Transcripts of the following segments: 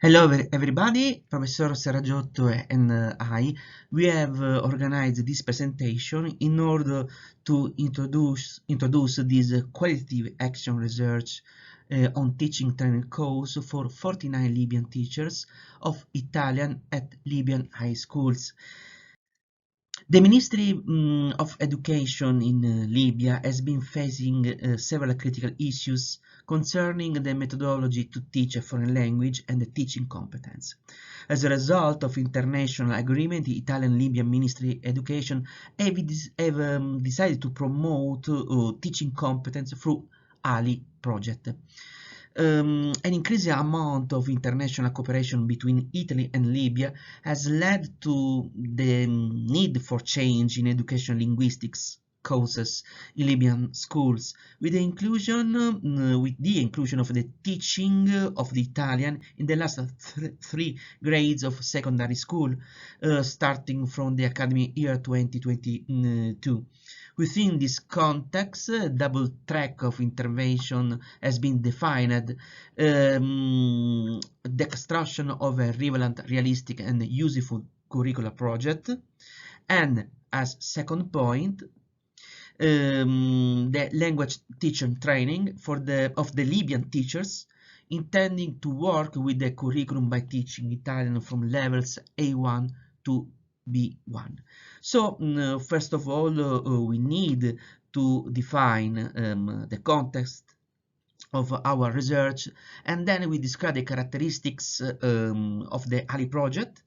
Hello everybody, Professor Serragiotto and we have organized this presentation in order to introduce this qualitative action research on teaching training course for 49 Libyan teachers of Italian at Libyan high schools. The Ministry of Education in Libya has been facing several critical issues concerning the methodology to teach a foreign language and the teaching competence. As a result of international agreement, the Italian-Libyan Ministry of Education have decided to promote teaching competence through A.L.I project. An increasing amount of international cooperation between Italy and Libya has led to the need for change in education linguistics courses in Libyan schools, with the inclusion of the teaching of the Italian in the last three grades of secondary school, starting from the academic year 2022. Within this context, a double track of intervention has been defined, the construction of a relevant, realistic and useful curricular project, and as second point, the language teacher training of the Libyan teachers, intending to work with the curriculum by teaching Italian from levels A1 to B1. So first of all, we need to define the context of our research, and then we describe the characteristics of the A.L.I project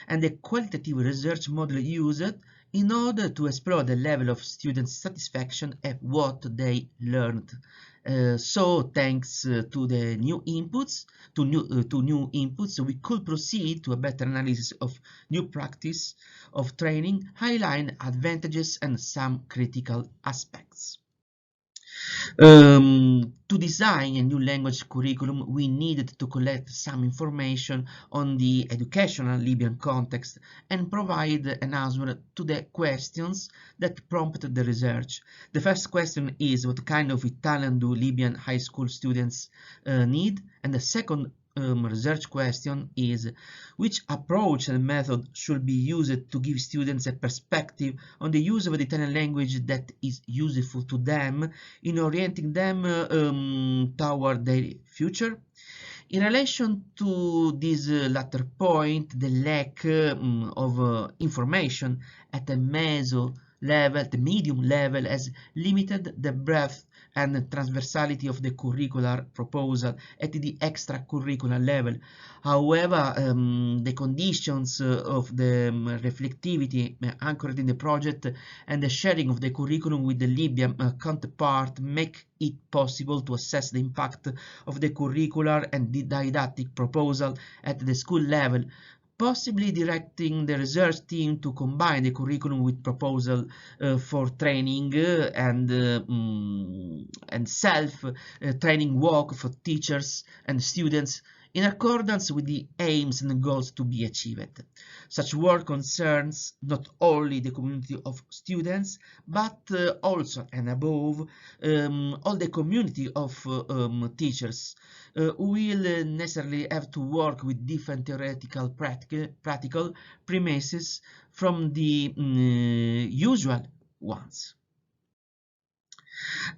and the qualitative research model used in order to explore the level of student satisfaction at what they learned. So thanks to the new inputs, we could proceed to a better analysis of new practice of training, highlight advantages and some critical aspects. To design a new language curriculum, we needed to collect some information on the educational Libyan context and provide an answer to the questions that prompted the research. The first question is, what kind of Italian do Libyan high school students need? And the second research question is, which approach and method should be used to give students a perspective on the use of the Italian language that is useful to them in orienting them toward their future? In relation to this latter point, the lack of information at the medium level has limited the breadth and transversality of the curricular proposal at the extracurricular level. However, the conditions of the reflectivity anchored in the project and the sharing of the curriculum with the Libyan counterpart make it possible to assess the impact of the curricular and the didactic proposal at the school level, possibly directing the research team to combine the curriculum with proposal for training and self-training work for teachers and students in accordance with the aims and goals to be achieved. Such work concerns not only the community of students, but also and above all the community of teachers who will necessarily have to work with different theoretical practical premises from the usual ones.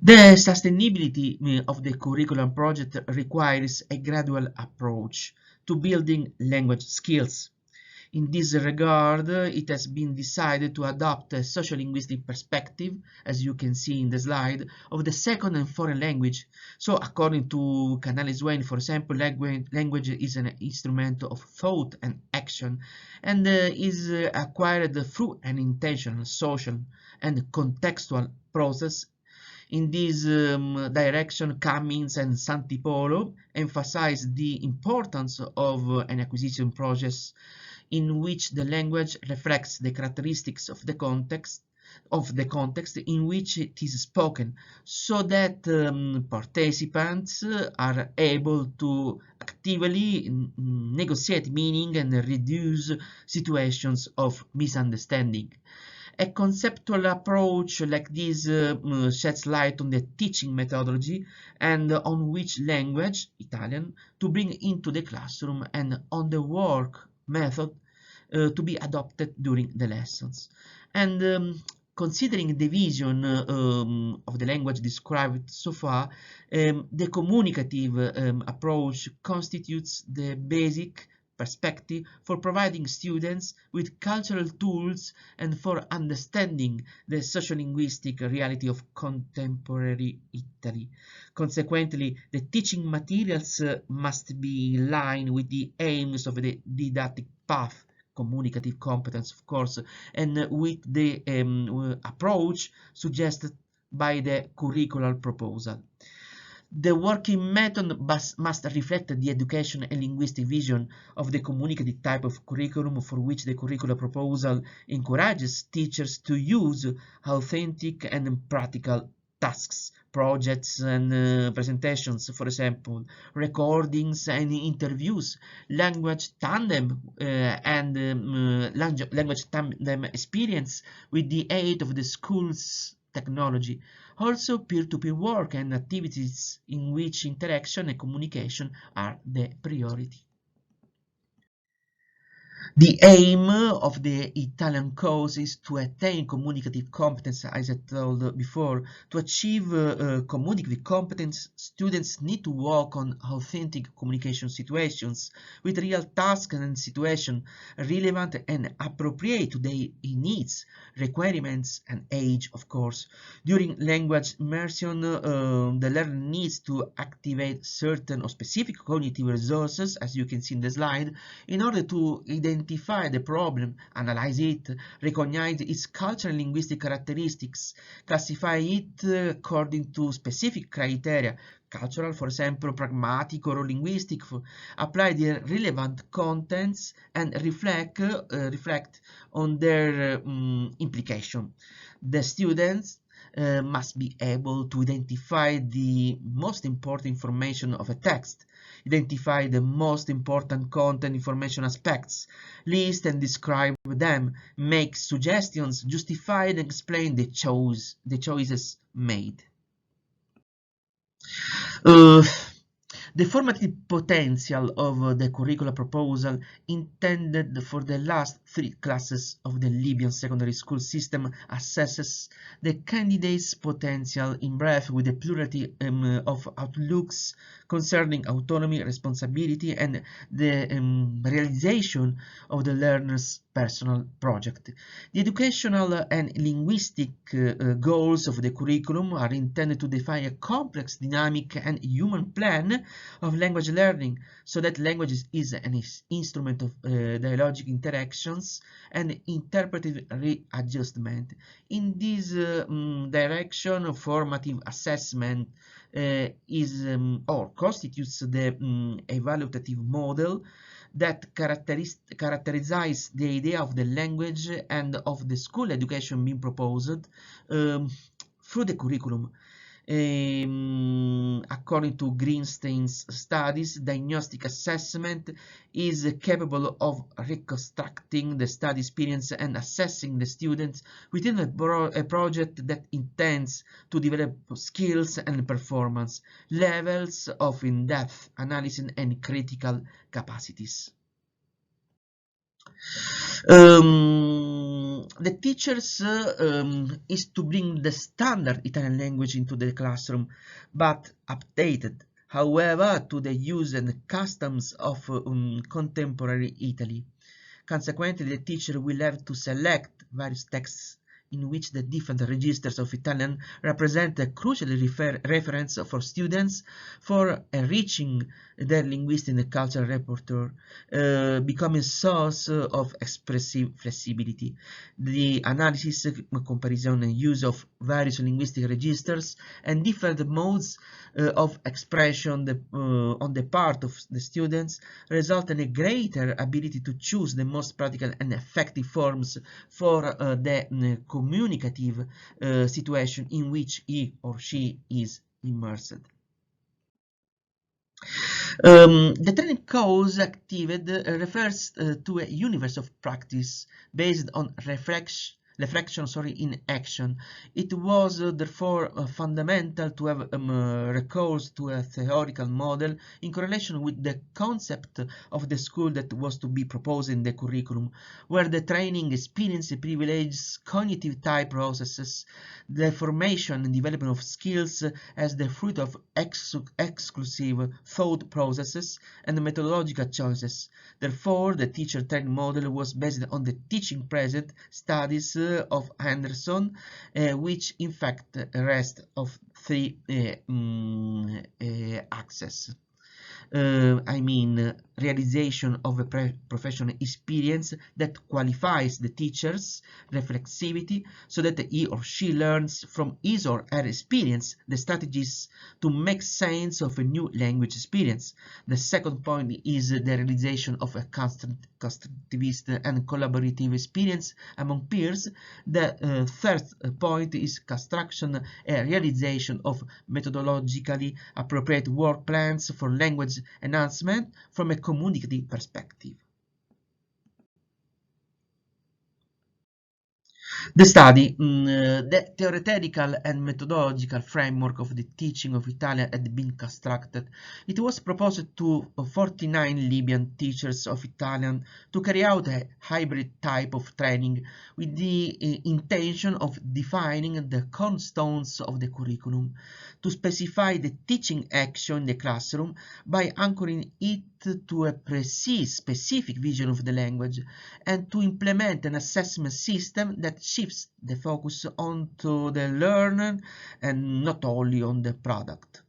The sustainability of the curriculum project requires a gradual approach to building language skills. In this regard, it has been decided to adopt a sociolinguistic perspective, as you can see in the slide, of the second and foreign language. So according to Canales Wayne, for example, language is an instrument of thought and action, and is acquired through an intentional, social, and contextual process. In this direction, Cummins and Santipolo emphasize the importance of an acquisition process in which the language reflects the characteristics of the context in which it is spoken, so that participants are able to actively negotiate meaning and reduce situations of misunderstanding. A conceptual approach like this sheds light on the teaching methodology and on which language, Italian, to bring into the classroom and on the work method to be adopted during the lessons. And considering the vision of the language described so far, the communicative approach constitutes the basic perspective for providing students with cultural tools and for understanding the sociolinguistic reality of contemporary Italy. Consequently, the teaching materials must be in line with the aims of the didactic path, communicative competence, of course, and with the approach suggested by the curricular proposal. The working method must reflect the education and linguistic vision of the communicative type of curriculum for which the curricular proposal encourages teachers to use authentic and practical tasks, projects and presentations, for example, recordings and interviews, language tandem language tandem experience with the aid of the school's technology. Also, peer-to-peer work and activities in which interaction and communication are the priority. The aim of the Italian course is to attain communicative competence, as I told before. To achieve communicative competence, students need to work on authentic communication situations with real tasks and situations relevant and appropriate to their needs, requirements, and age, of course. During language immersion, the learner needs to activate certain or specific cognitive resources, as you can see in the slide, in order to identify the problem, analyze it, recognize its cultural and linguistic characteristics, classify it according to specific criteria, cultural, for example, pragmatic or linguistic, apply the relevant contents and reflect on their implication. The students must be able to identify the most important information of a text, identify the most important content information aspects, list and describe them, make suggestions, justify and explain the choices made. Uh, The formative potential of the curricular proposal intended for the last 3 classes of the Libyan secondary school system assesses the candidate's potential in breadth with a plurality of outlooks concerning autonomy, responsibility, and the realization of the learner's personal project. The educational and linguistic goals of the curriculum are intended to define a complex, dynamic, and human plan of language learning, so that language is an instrument of dialogic interactions and interpretive readjustment. In this direction, formative assessment is or constitutes the evaluative model that characterizes the idea of the language and of the school education being proposed through the curriculum. According to Greenstein's studies, diagnostic assessment is capable of reconstructing the study experience and assessing the students within a project that intends to develop skills and performance, levels of in-depth analysis and critical capacities. The teachers is to bring the standard Italian language into the classroom, but updated, however, to the use and customs of contemporary Italy. Consequently, the teacher will have to select various texts in which the different registers of Italian represent a crucial reference for students for enriching their linguistic and cultural repertoire, becoming a source of expressive flexibility. The analysis, comparison, and use of various linguistic registers and different modes of expression on the part of the students result in a greater ability to choose the most practical and effective forms for the communicative situation in which he or she is immersed. The training course activated refers to a universe of practice based on reflection, in action. It was therefore fundamental to have recourse to a theoretical model in correlation with the concept of the school that was to be proposed in the curriculum, where the training experience privileges cognitive type processes, the formation and development of skills as the fruit of exclusive thought processes and methodological choices. Therefore, the teacher training model was based on the teaching present studies of Anderson, which in fact rest of three axes. I mean realization of a professional experience that qualifies the teacher's reflexivity so that he or she learns from his or her experience the strategies to make sense of a new language experience. The second point is the realization of a constructivist and collaborative experience among peers. The third point is construction and realization of methodologically appropriate work plans for language enhancement from a communicative perspective. The study, the theoretical and methodological framework of the teaching of Italian had been constructed. It was proposed to 49 Libyan teachers of Italian to carry out a hybrid type of training with the intention of defining the cornerstones of the curriculum, to specify the teaching action in the classroom by anchoring it to a precise, specific vision of the language, and to implement an assessment system that shifts the focus onto the learner and not only on the product.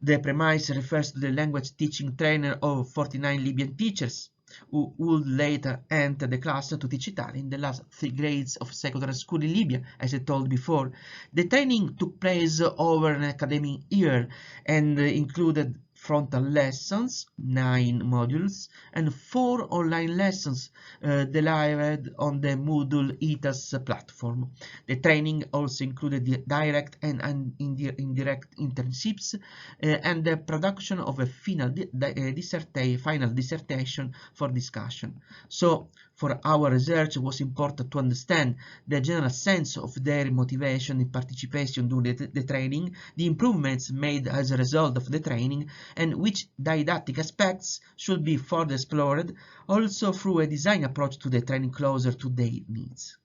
The premise refers to the language teaching trainer of 49 Libyan teachers who would later enter the class to teach Italian in the last 3 grades of secondary school in Libya, as I told before. The training took place over an academic year and included frontal lessons, 9 modules, and 4 online lessons delivered on the Moodle ETAS platform. The training also included the direct and indirect internships and the production of a final dissertation for discussion. So, for our research, it was important to understand the general sense of their motivation and participation during the training, the improvements made as a result of the training, and which didactic aspects should be further explored, also through a design approach to the training closer to their needs.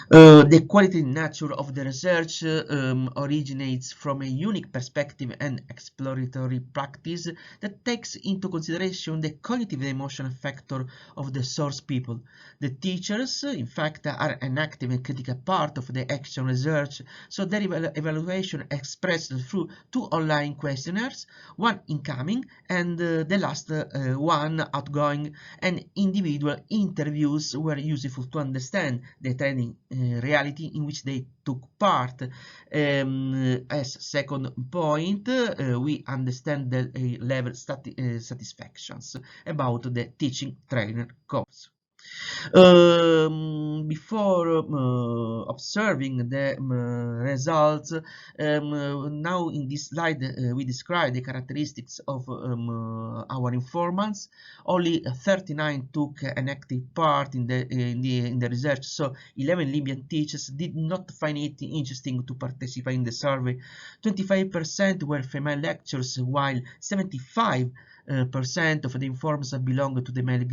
The quality nature of the research originates from a unique perspective and exploratory practice that takes into consideration the cognitive and emotional factor of the source people. The teachers, in fact, are an active and critical part of the action research, so their evaluation expressed through 2 online questionnaires, one incoming and the last one outgoing, and individual interviews were useful to understand the training reality in which they took part. As second point, we understand the level satisfactions about the teaching trainer course. Before observing the results, now in this slide we describe the characteristics of our informants. Only 39 took an active part in the research, so 11 Libyan teachers did not find it interesting to participate in the survey. 25% were female lecturers, while 75% of the informants belong to the male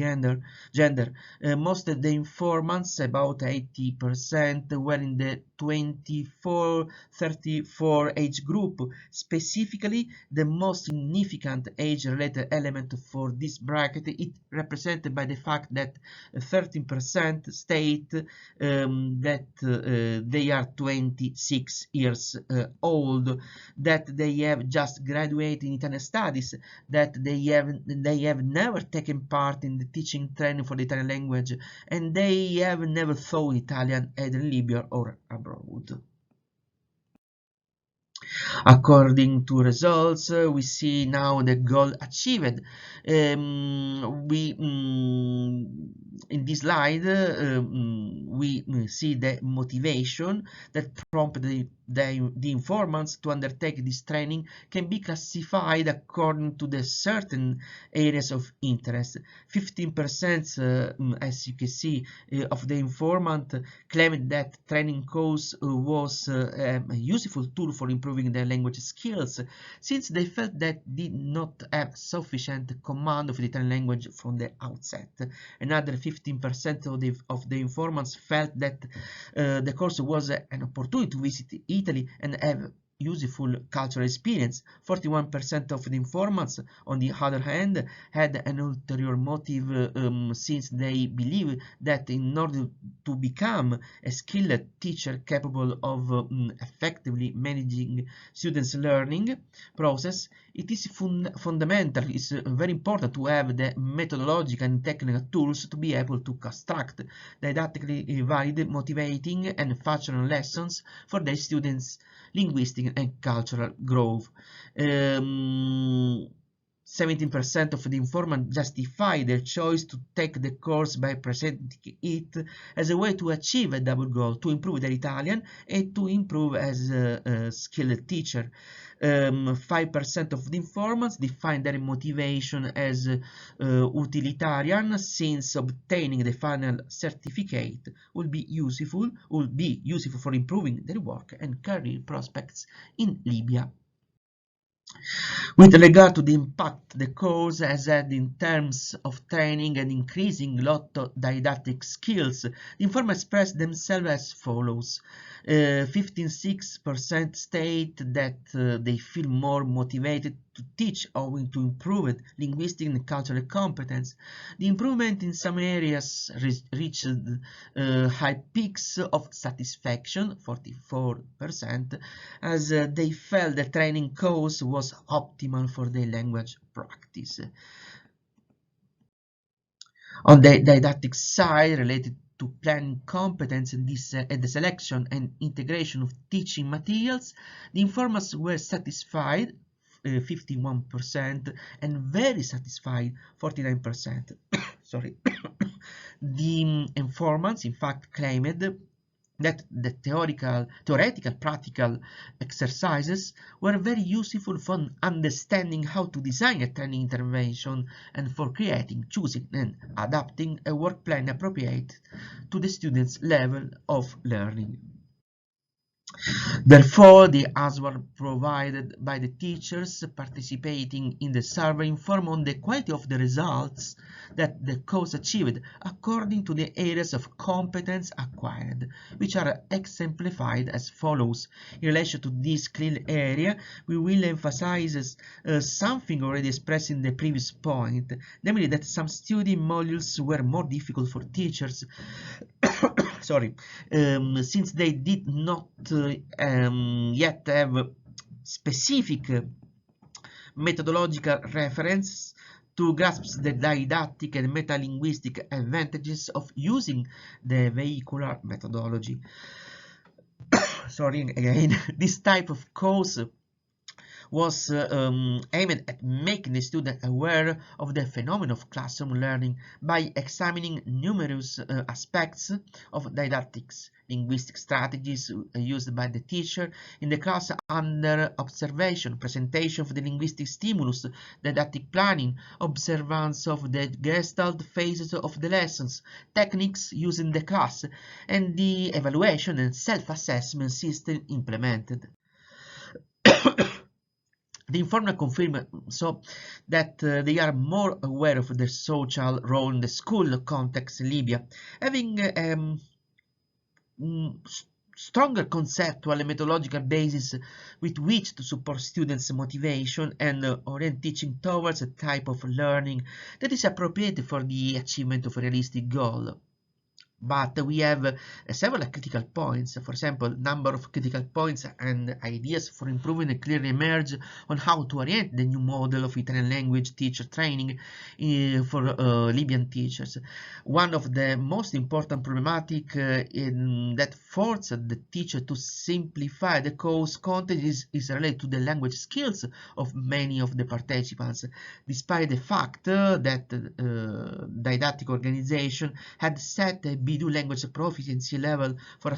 gender. Most of the informants, about 80%, were in the 24-34 age group. Specifically, the most significant age-related element for this bracket is represented by the fact that 13% state that they are 26 years old, that they have just graduated in Italian studies, that they have never taken part in the teaching training for the Italian language, and they have never taught Italian either in Libya or abroad. According to results, we see now the goal achieved. In this slide, we see the motivation that prompted the informants to undertake this training can be classified according to the certain areas of interest. 15%, as you can see, of the informant claimed that training course was a useful tool for improving their language skills, since they felt that did not have sufficient command of the Italian language from the outset. Another 15% of the informants felt that the course was an opportunity to visit Italy and have useful cultural experience. 41% of the informants, on the other hand, had an ulterior motive, since they believe that in order to become a skilled teacher capable of effectively managing students' learning process, it is fundamental, it's very important to have the methodological and technical tools to be able to construct didactically valid, motivating and functional lessons for their students' linguistic and cultural growth. 17% of the informants justify their choice to take the course by presenting it as a way to achieve a double goal: to improve their Italian and to improve as a skilled teacher. 5% of the informants define their motivation as utilitarian, since obtaining the final certificate will be useful for improving their work and career prospects in Libya. With regard to the impact the course has had in terms of training and increasing didactic skills, the informants express themselves as follows. 56% state that they feel more motivated to teach owing to improved linguistic and cultural competence. The improvement in some areas reached high peaks of satisfaction, 44%, as they felt the training course was optimal for their language practice. On the didactic side, related to planning competence and the selection and integration of teaching materials, the informants were satisfied, 51%, and very satisfied, 49%. Sorry. The informants, in fact, claimed that the theoretical practical exercises were very useful for understanding how to design a training intervention and for creating, choosing and adapting a work plan appropriate to the student's level of learning. Therefore, the answer provided by the teachers participating in the survey inform on the quality of the results that the course achieved according to the areas of competence acquired, which are exemplified as follows. In relation to this clear area, we will emphasize something already expressed in the previous point, namely that some study modules were more difficult for teachers sorry, since they did not yet have specific methodological reference to grasp the didactic and metalinguistic advantages of using the vehicular methodology. Sorry again. This type of course was aimed at making the student aware of the phenomenon of classroom learning by examining numerous aspects of didactics, linguistic strategies used by the teacher in the class under observation, presentation of the linguistic stimulus, didactic planning, observance of the Gestalt phases of the lessons, techniques used in the class, and the evaluation and self-assessment system implemented. The informer confirmed so that they are more aware of their social role in the school context in Libya, having stronger conceptual and methodological basis with which to support students' motivation and orient teaching towards a type of learning that is appropriate for the achievement of a realistic goal. But we have several critical points. For example, number of critical points and ideas for improving clearly emerge on how to orient the new model of Italian language teacher training for Libyan teachers. One of the most important problematic that forced the teacher to simplify the course content is related to the language skills of many of the participants, despite the fact that didactic organization had set a B2 language proficiency level for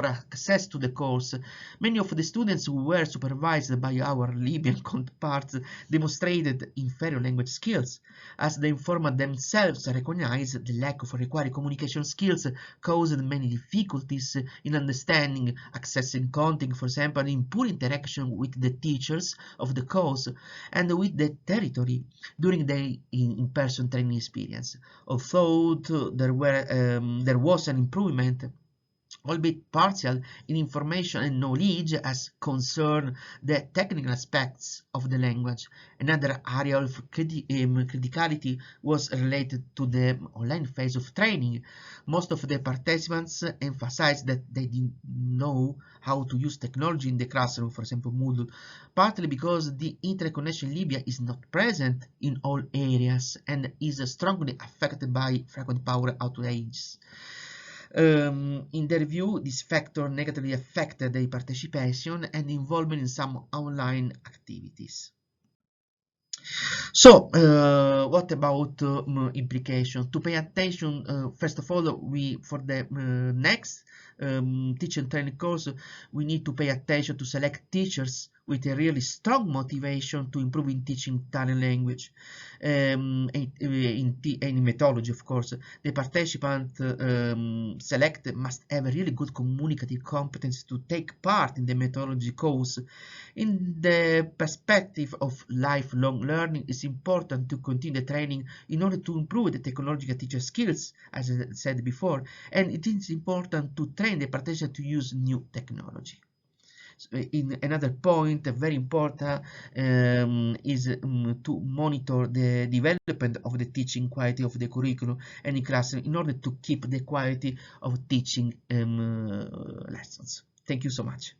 access to the course. Many of the students who were supervised by our Libyan counterparts demonstrated inferior language skills, as the informant themselves recognized the lack of required communication skills caused many difficulties in understanding, accessing content, for example, in poor interaction with the teachers of the course and with the territory during the in-person training experience. Although there was an improvement, albeit partial, in information and knowledge as concerned the technical aspects of the language. Another area of criticality was related to the online phase of training. Most of the participants emphasized that they didn't know how to use technology in the classroom, for example Moodle, partly because the internet connection in Libya is not present in all areas and is strongly affected by frequent power outages. In their view, this factor negatively affected their participation and involvement in some online activities. So, what about implication? To pay attention, first of all, for the next teaching training course, we need to pay attention to select teachers with a really strong motivation to improve in teaching Italian language. In methodology, of course, the participant selected must have a really good communicative competence to take part in the methodology course. In the perspective of lifelong learning, it's important to continue the training in order to improve the technological teacher skills, as I said before, and it is important to train the participant to use new technology. So in another point, very important, is to monitor the development of the teaching quality of the curriculum and in classroom in order to keep the quality of teaching lessons. Thank you so much.